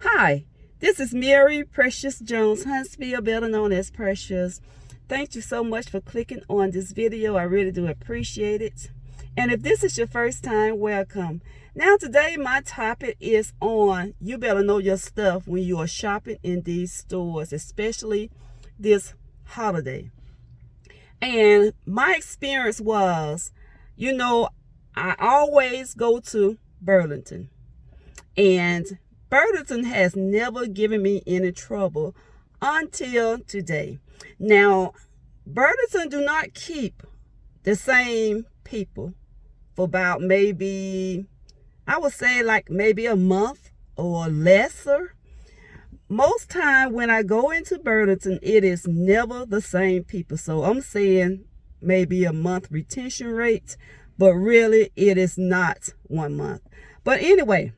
Hi, this is maryw.jones, Huntsville, better known as Precious. Thank you so much for clicking on this video. I really do appreciate it. And if this is your first time, welcome. Now today my topic is on you better know your stuff when you are shopping in these stores, especially this holiday. And my experience was, I always go to Burlington. And Burlington has never given me any trouble until today. Now, Burlington do not keep the same people for about maybe, I would say like maybe a month or lesser. Most time when I go into Burlington, it is never the same people. So I'm saying maybe a month retention rate, but really it is not 1 month. But anyway,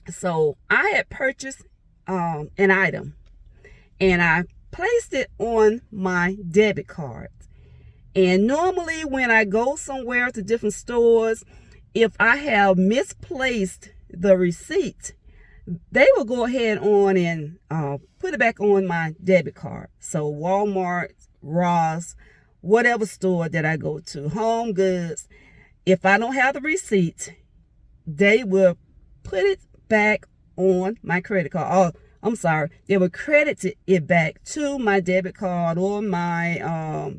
so I had purchased an item and I placed it on my debit card. And normally when I go somewhere to different stores, if I have misplaced the receipt, they will go ahead on and put it back on my debit card. So Walmart, Ross, whatever store that I go to, Home Goods, if I don't have the receipt, they will put it back on my credit card. Oh, I'm sorry, they will credit it back to my debit card or my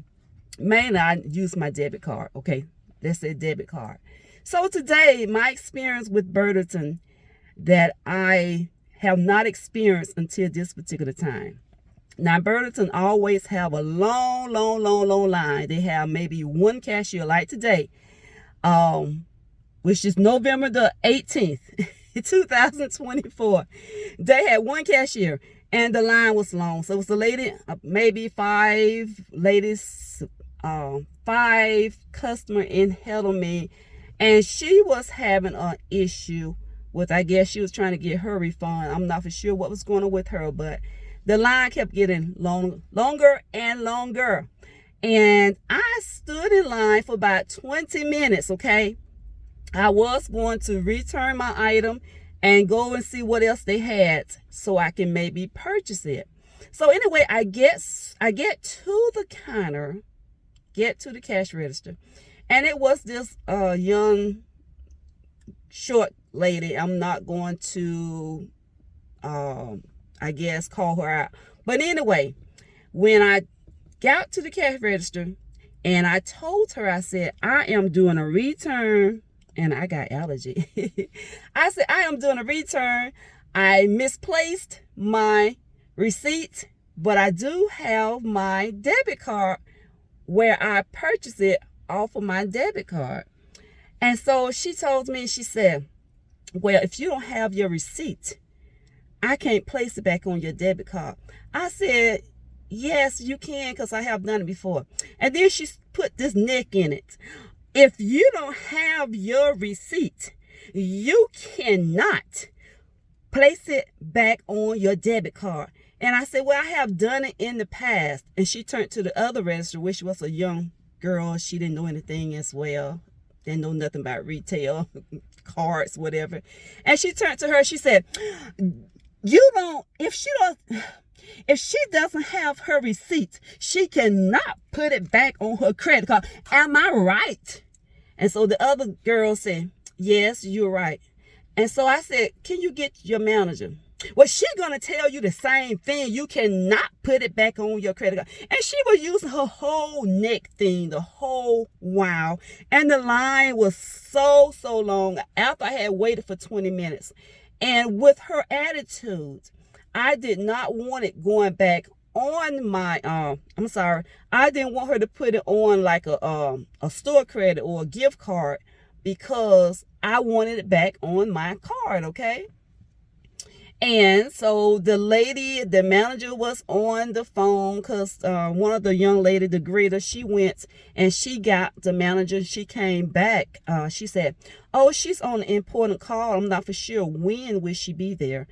mainly I use my debit card. Okay, let's say debit card. So today my experience with Burlington that I have not experienced until this particular time. Now Burlington always have a long line. They have maybe one cashier like today, which is November the 18th. 2024. They had one cashier and the line was long. So it was a lady, maybe five ladies, 5 customer in ahead of me, and she was having an issue with, I guess she was trying to get her refund. I'm not for sure what was going on with her, but the line kept getting longer and longer. And I stood in line for about 20 minutes, okay? I was going to return my item and go and see what else they had so I can maybe purchase it. So anyway, I get to the counter, get to the cash register, and it was this young short lady. I'm not going to I guess call her out. But anyway, when I got to the cash register and I told her, I said, I am doing a return. And I got allergy. I said, I am doing a return. I misplaced my receipt, but I do have my debit card where I purchased it off of my debit card. And so she told me, she said, well, if you don't have your receipt, I can't place it back on your debit card. I said, yes, you can, because I have done it before. And then she put this neck in it. If you don't have your receipt, you cannot place it back on your debit card. And I said, well, I have done it in the past. And she turned to the other register, which was a young girl. She didn't know anything as well. Didn't know nothing about retail, cards, whatever. And she turned to her, she said, if she doesn't have her receipt, she cannot put it back on her credit card. Am I right? And so the other girl said, yes, you're right. And so I said, can you get your manager? Well, she's going to tell you the same thing. You cannot put it back on your credit card. And she was using her whole neck thing the whole while. And the line was so long after I had waited for 20 minutes. And with her attitude, I did not want it going back on my I didn't want her to put it on like a store credit or a gift card, because I wanted it back on my card, okay? And so the manager was on the phone, because one of the young lady, the greeter, she went and she got the manager. She came back. She said, oh, she's on an important call. I'm not for sure when will she be there.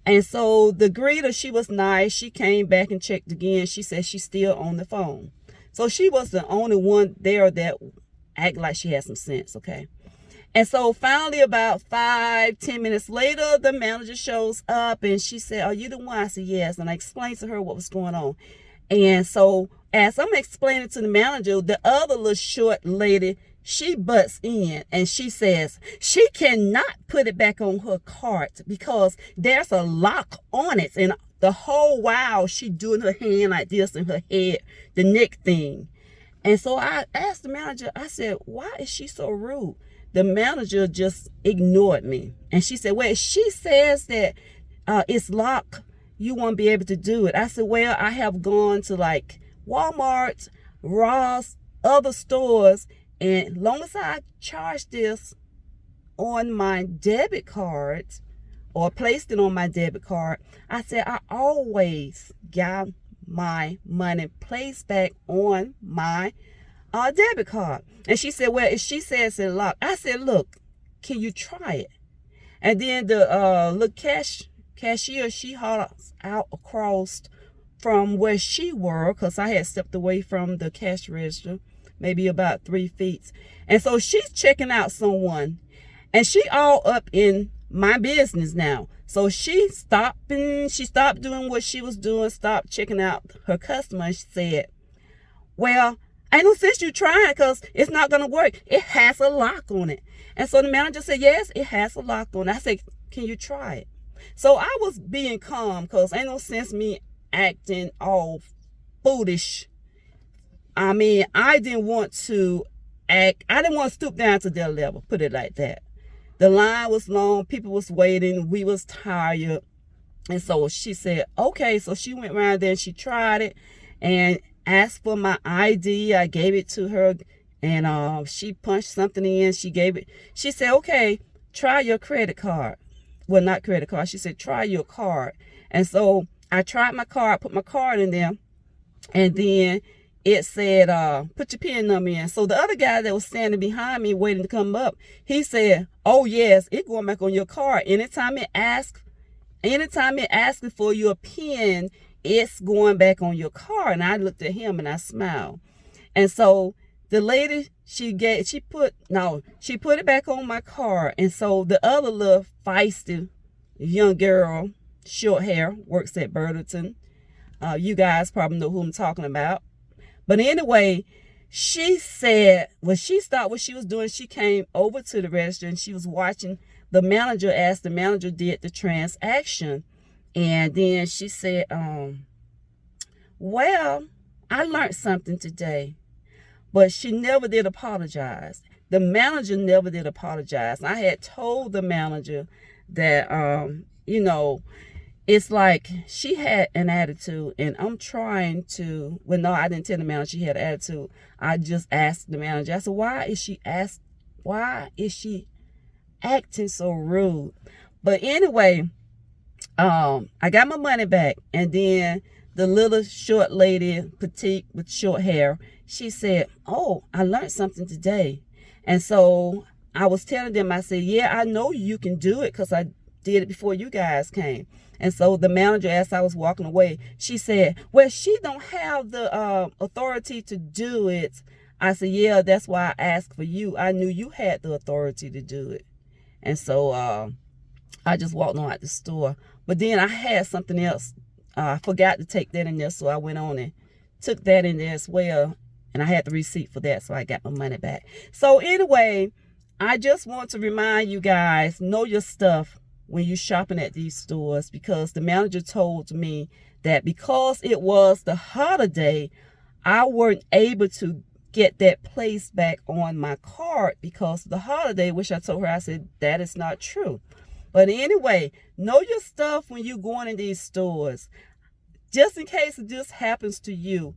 And so the greeter, she was nice. She came back and checked again. She said she's still on the phone. So she was the only one there that acted like she had some sense, okay? And so finally, about 5-10 minutes later, the manager shows up and she said, "Are you the one?" I said, "Yes." And I explained to her what was going on. And so as I'm explaining to the manager, the other little short lady, she butts in and she says she cannot put it back on her cart because there's a lock on it. And the whole while she doing her hand like this in her head, the neck thing. And so I asked the manager, I said, "Why is she so rude?" The manager just ignored me. And she said, "Well, she says that it's locked, you won't be able to do it." I said, "Well, I have gone to like Walmart, Ross, other stores, and long as I charge this on my debit card or placed it on my debit card," I said, "I always got my money placed back on my debit card." And she said, "Well, if she says it's locked," I said, "Look, can you try it?" And then the little cashier, she hollers out across from where she were, because I had stepped away from the cash register, maybe about 3 feet. And so she's checking out someone, and she all up in my business now. So she stopped doing what she was doing, stopped checking out her customer, and she said, "Well, ain't no sense you trying because it's not going to work. It has a lock on it." And so the manager said, "Yes, it has a lock on it." I said, "Can you try it?" So I was being calm because ain't no sense me acting all foolish. I mean, I didn't want to stoop down to their level, put it like that. The line was long, people was waiting, we was tired. And so she said, okay. So she went around there and she tried it and asked for my ID. I gave it to her, and she punched something in. She said, "Okay, try your credit card." Well, not credit card. She said, "Try your card." And so I tried my card, put my card in there, and then it said, "Put your PIN number in." So the other guy that was standing behind me waiting to come up, he said, "Oh yes, it's going back on your card. Anytime it asks for your PIN, it's going back on your card." And I looked at him and I smiled. And so the lady, she put it back on my card. And so the other little feisty young girl, short hair, works at Burlington. You guys probably know who I'm talking about. But anyway, she said, when she stopped what she was doing, she came over to the register and she was watching the manager as the manager did the transaction. And then she said, "Well, I learned something today." But she never did apologize. The manager never did apologize. I had told the manager that, it's like she had an attitude, and I'm trying to, well, no, I didn't tell the manager she had an attitude. I just asked the manager, I said, why is she acting so rude? But anyway, I got my money back. And then the little short lady, petite with short hair, she said, "Oh, I learned something today." And so I was telling them, I said, "Yeah, I know you can do it because I did it before you guys came." And so the manager, as I was walking away, she said, "Well, she don't have the authority to do it." I said, "Yeah, that's why I asked for you. I knew you had the authority to do it." And so I just walked on out the store. But then I had something else. I forgot to take that in there, so I went on and took that in there as well. And I had the receipt for that, so I got my money back. So anyway, I just want to remind you guys, know your stuff when you're shopping at these stores, because the manager told me that because it was the holiday, I weren't able to get that place back on my card because of the holiday, which I told her, I said, that is not true. But anyway, know your stuff when you're going in these stores. Just in case this happens to you,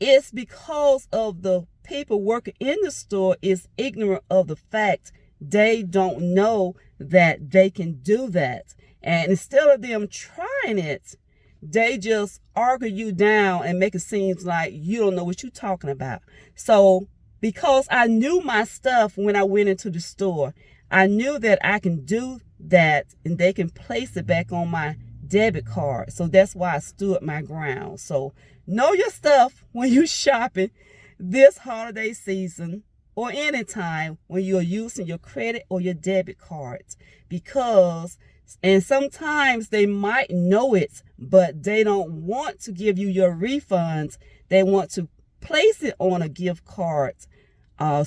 it's because of the people working in the store is ignorant of the fact they don't know that they can do that. And instead of them trying it, they just argue you down and make it seem like you don't know what you're talking about. So because I knew my stuff when I went into the store, I knew that I can do that and they can place it back on my debit card. So that's why I stood my ground. So know your stuff when you're shopping this holiday season or anytime when you're using your credit or your debit cards. Because, and sometimes they might know it, but they don't want to give you your refunds. They want to place it on a gift card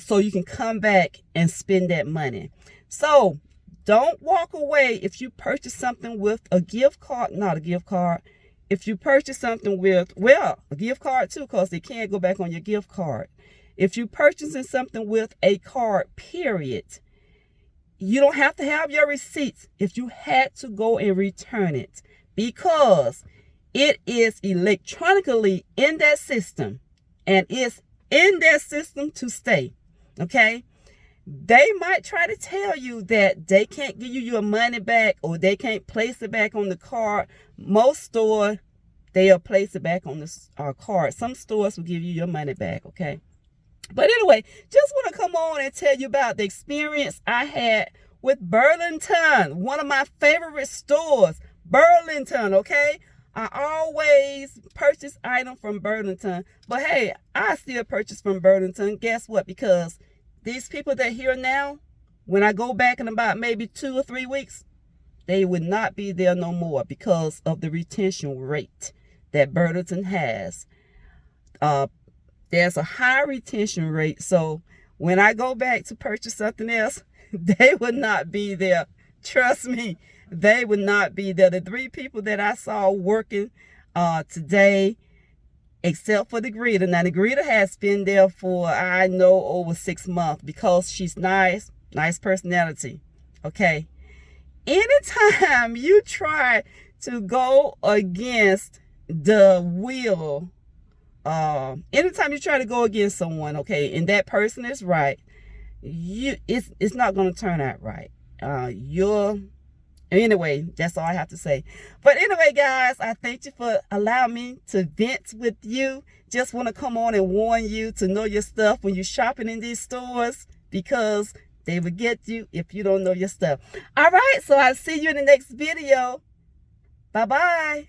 so you can come back and spend that money. So don't walk away if you purchase something with a gift card, not a gift card. If you purchase something with, well, a gift card too, because they can't go back on your gift card. If you're purchasing something with a card, period, you don't have to have your receipts if you had to go and return it, because it is electronically in that system and it's in that system to stay. Okay? They might try to tell you that they can't give you your money back or they can't place it back on the card. Most stores, they'll place it back on the card. Some stores will give you your money back, okay? But anyway, just want to come on and tell you about the experience I had with Burlington, one of my favorite stores, Burlington, okay? I always purchase items from Burlington. But hey, I still purchase from Burlington. Guess what? Because these people that are here now, when I go back in about maybe 2 or 3 weeks, they would not be there no more because of the retention rate that Burlington has. There's a high retention rate. So when I go back to purchase something else, they would not be there. Trust me, they would not be there. The 3 people that I saw working today, except for the greeter. Now, the greeter has been there for, I know, over 6 months because she's nice personality, okay? Anytime you try to go against the will, anytime you try to go against someone, okay, and that person is right, it's not going to turn out right. Anyway, that's all I have to say. But anyway, guys, I thank you for allowing me to vent with you. Just want to come on and warn you to know your stuff when you're shopping in these stores, because they will get you if you don't know your stuff. All right, so I'll see you in the next video. Bye-bye.